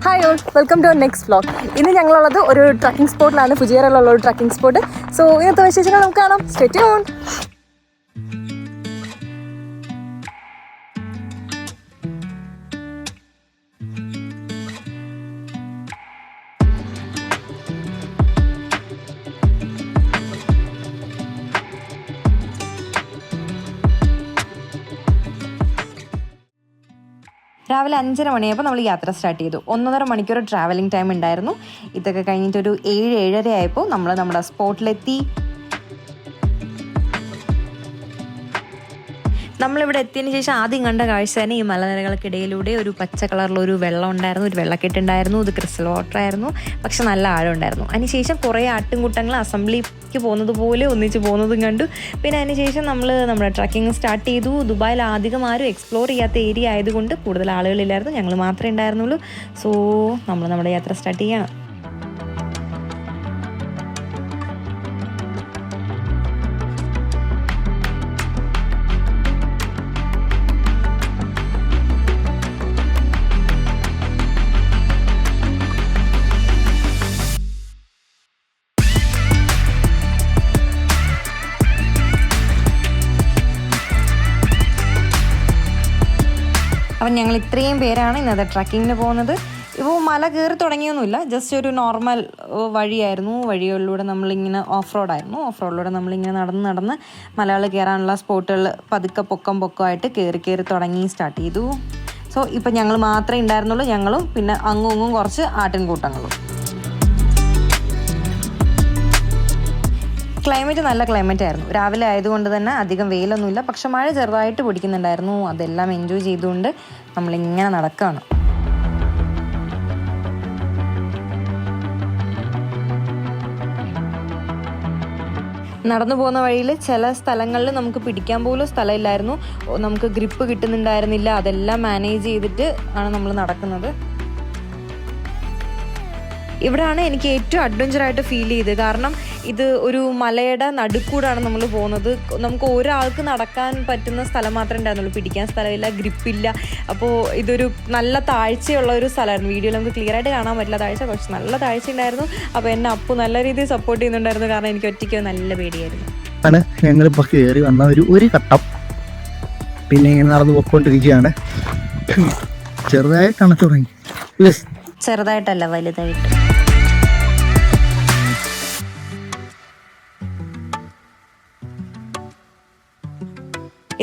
Hi all, welcome to our next vlog. ഇന്ന് ഞങ്ങളുള്ളത് ഒരു ട്രക്കിംഗ് സ്പോട്ടിലാണ്, ഫുജിയറയിലുള്ള ഒരു ട്രക്കിംഗ് സ്പോട്ട്. സോ ഇന്നത്തെ വിശേഷങ്ങൾ നമുക്ക് കാണാം. Stay tuned. രാവിലെ 5:30 മണിയായപ്പോൾ നമ്മൾ യാത്ര സ്റ്റാർട്ട് ചെയ്തു. 1.5 മണിക്കൂർ ട്രാവലിംഗ് ടൈം ഉണ്ടായിരുന്നു. ഇതൊക്കെ കഴിഞ്ഞിട്ടൊരു 7-7:30 ആയപ്പോൾ നമ്മൾ നമ്മുടെ സ്പോട്ടിലെത്തി. നമ്മളിവിടെ എത്തിയതിന് ശേഷം ആദ്യം കണ്ട കാഴ്ച തന്നെ ഈ മലനിരകൾക്കിടയിലൂടെ ഒരു പച്ച കളറിലൊരു വെള്ളം ഉണ്ടായിരുന്നു, ഒരു വെള്ളക്കെട്ടുണ്ടായിരുന്നു. ഇത് ക്രിസ്റ്റൽ വാട്ടർ ആയിരുന്നു, പക്ഷെ നല്ല ആഴമുണ്ടായിരുന്നു. അതിനുശേഷം കുറേ ആട്ടുംകൂട്ടങ്ങൾ അസംബ്ലിക്ക് പോകുന്നത് പോലെ ഒന്നിച്ച് പോകുന്നതും കണ്ടു. പിന്നെ അതിനുശേഷം നമ്മൾ നമ്മുടെ ട്രക്കിംഗ് സ്റ്റാർട്ട് ചെയ്തു. ദുബായിൽ അധികം ആരും എക്സ്പ്ലോർ ചെയ്യാത്ത ഏരിയ ആയതുകൊണ്ട് കൂടുതൽ ആളുകളില്ലായിരുന്നു, ഞങ്ങൾ മാത്രമേ ഉണ്ടായിരുന്നുള്ളൂ. സോ നമ്മൾ നമ്മുടെ യാത്ര സ്റ്റാർട്ട് ചെയ്യണം. അപ്പം ഞങ്ങൾ ഇത്രയും പേരാണ് ഇന്നത്തെ ട്രക്കിങ്ങിന് പോകുന്നത്. ഇപ്പോൾ മല കയറി തുടങ്ങിയൊന്നുമില്ല, ജസ്റ്റ് ഒരു നോർമൽ വഴിയായിരുന്നു. വഴികളിലൂടെ നമ്മളിങ്ങനെ ഓഫ് റോഡിലൂടെ നമ്മളിങ്ങനെ നടന്ന് മലകൾ കയറാനുള്ള സ്പോട്ടുകൾ പതുക്കെ പൊക്കമായിട്ട് കയറി തുടങ്ങി സ്റ്റാർട്ട് ചെയ്തു. സോ ഇപ്പം ഞങ്ങൾ മാത്രമേ ഉണ്ടായിരുന്നുള്ളൂ, ഞങ്ങളും പിന്നെ അങ്ങും കുറച്ച് ആട്ടിൻകൂട്ടങ്ങളും. ക്ലൈമറ്റ് നല്ല ക്ലൈമറ്റ് ആയിരുന്നു. രാവിലെ ആയതുകൊണ്ട് തന്നെ അധികം വെയിലൊന്നുമില്ല, പക്ഷെ മഴ ചെറുതായിട്ട് പൊടിക്കുന്നുണ്ടായിരുന്നു. അതെല്ലാം എൻജോയ് ചെയ്തുകൊണ്ട് നമ്മളിങ്ങനെ നടക്കുകയാണ്. നടന്നു പോകുന്ന വഴിയിൽ ചില സ്ഥലങ്ങളിൽ നമുക്ക് പിടിക്കാൻ പോലും സ്ഥലമില്ലായിരുന്നു, നമുക്ക് ഗ്രിപ്പ് കിട്ടുന്നുണ്ടായിരുന്നില്ല. അതെല്ലാം മാനേജ് ചെയ്തിട്ട് ആണ് നമ്മൾ നടക്കുന്നത്. ഇവിടെയാണ് എനിക്ക് ഏറ്റവും അഡ്വഞ്ചറായിട്ട് ഫീൽ ചെയ്തത്. കാരണം ഇത് ഒരു മലയുടെ നടുക്കൂടാണ് നമ്മൾ പോകുന്നത്. നമുക്ക് ഒരാൾക്ക് നടക്കാൻ പറ്റുന്ന സ്ഥലം മാത്രമേ ഉണ്ടായിരുന്നുള്ളൂ, പിടിക്കാൻ സ്ഥലമില്ല, ഗ്രിപ്പില്ല. അപ്പോൾ ഇതൊരു നല്ല താഴ്ചയുള്ള ഒരു സ്ഥലമായിരുന്നു. വീഡിയോയിൽ നമുക്ക് ക്ലിയർ ആയിട്ട് കാണാൻ പറ്റില്ല താഴ്ച, പക്ഷെ നല്ല താഴ്ച ഉണ്ടായിരുന്നു. അപ്പോൾ എന്നെ അപ്പു നല്ല രീതിയിൽ സപ്പോർട്ട് ചെയ്യുന്നുണ്ടായിരുന്നു, കാരണം എനിക്ക് ഒറ്റയ്ക്ക് നല്ല പേടിയായിരുന്നു. ഞങ്ങളിപ്പോൾ കയറി വന്ന ഒരു ഘട്ടം, പിന്നെ ഇങ്ങനെ നടന്ന് പോയിക്കൊണ്ടിരിക്കുകയാണ്. ചെറുതായിട്ടാണ് തുടങ്ങി, ചെറുതായിട്ടല്ല വലുതായിട്ട്.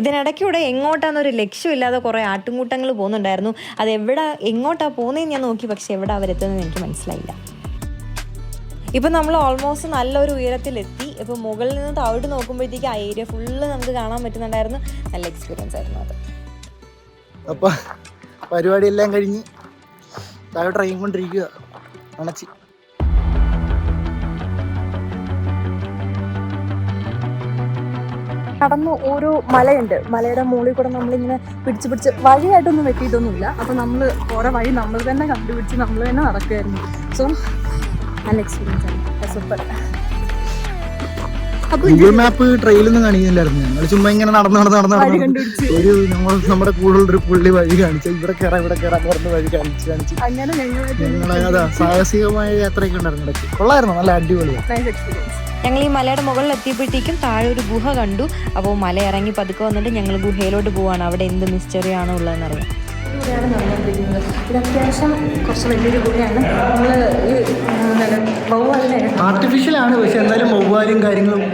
ഇതിനിടയ്ക്കൂടെ എങ്ങോട്ടാന്നൊരു ലക്ഷ്യമില്ലാതെ കുറേ ആട്ടുംകൂട്ടങ്ങൾ പോകുന്നുണ്ടായിരുന്നു. അത് എങ്ങോട്ടാണ് പോകുന്നതെന്ന് ഞാൻ നോക്കി, പക്ഷെ എവിടെ അവരെത്തുന്നതെന്ന് എനിക്ക് മനസ്സിലായില്ല. ഇപ്പം നമ്മൾ ഓൾമോസ്റ്റ് നല്ലൊരു ഉയരത്തിലെത്തി. ഇപ്പം മുകളിൽ നിന്ന് താഴോട്ട് നോക്കുമ്പോഴത്തേക്ക് ആ ഏരിയ ഫുള്ള് നമുക്ക് കാണാൻ പറ്റുന്നുണ്ടായിരുന്നു. നല്ല എക്സ്പീരിയൻസ് ആയിരുന്നു അത്. അപ്പോൾ പരിപാടിയെല്ലാം കഴിഞ്ഞ് താഴോട്ട് ഇറങ്ങിക്കൊണ്ടിരിക്കുക. അണച്ചി കടന്ന് ഓരോ മലയുണ്ട്, മലയുടെ മുകളിൽ കൂടെ നമ്മളിങ്ങനെ പിടിച്ച് വഴിയായിട്ടൊന്നും വെട്ടിയിട്ടൊന്നുമില്ല. അപ്പോൾ നമ്മൾ ഓരോ വഴി നമ്മൾ തന്നെ കണ്ടുപിടിച്ച് നമ്മൾ തന്നെ നടക്കുമായിരുന്നു. സോ നല്ല എക്സ്പീരിയൻസ് ആണ്, സൂപ്പർ. Google map ട്രെയിലൊന്നും കാണിക്കുന്നില്ലായിരുന്നു. ഞങ്ങൾ ചുമ്മാ ഇങ്ങനെ നടന്ന് ഒരു നമ്മുടെ കൂടുതലൊരു പുള്ളി വഴി കാണിച്ചു, ഇവിടെ കയറാൻ പറഞ്ഞ വഴി കാണിച്ച് അങ്ങനെ ഞങ്ങൾ സാഹസികമായ യാത്രയൊക്കെ ഉണ്ടായിരുന്നു ഇടയ്ക്ക്. കൊള്ളായിരുന്നു, നല്ല അടിപൊളിയാണ്, നൈസ് എക്സ്പീരിയൻസ്. ഞങ്ങൾ ഈ മലയുടെ മുകളിൽ എത്തിയപ്പോഴത്തേക്കും താഴെ ഒരു ഗുഹ കണ്ടു. അപ്പോൾ മല ഇറങ്ങി പതുക്കെ വന്നിട്ട് ഞങ്ങൾ ഗുഹയിലോട്ട് പോവാണ്. അവിടെ എന്ത് മിസ്റ്ററി ആണോ ഉള്ളതെന്നറിയാം. ഇവിടെയാണ് നടന്നുകൊണ്ടിരിക്കുന്നത്. ഇത് അത്യാവശ്യം കുറച്ച് വലിയൊരു ഗുഹയാണ്. നമ്മൾ ഈ വവ്വാലിനെ ആർട്ടിഫിഷ്യലാണ്, പക്ഷെ എന്നാലും വവ്വാലും കാര്യങ്ങളും.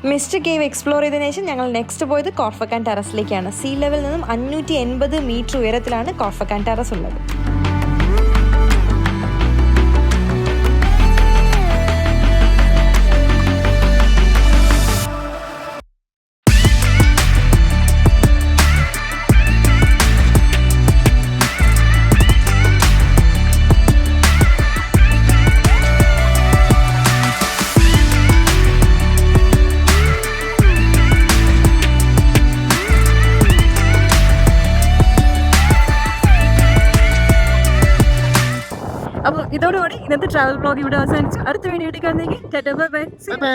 മിസ്റ്റ് കേവ് എക്സ്പ്ലോർ ചെയ്തതിനു ശേഷം ഞങ്ങൾ നെക്സ്റ്റ് പോയത് കോർഫക്കാൻ ടെറസിലേക്കാണ്. സീ ലെവലിൽ നിന്നും 580 മീറ്റർ ഉയരത്തിലാണ് കോർഫക്കാൻ ടെറസ് ഉള്ളത്. അപ്പോൾ ഇതോടുകൂടി ഇന്നത്തെ ട്രാവൽ ബ്ലോഗ് ഇവിടെ അവസാനിച്ചു. അടുത്ത വീഡിയോ കാണുന്നെങ്കിൽ ബൈ.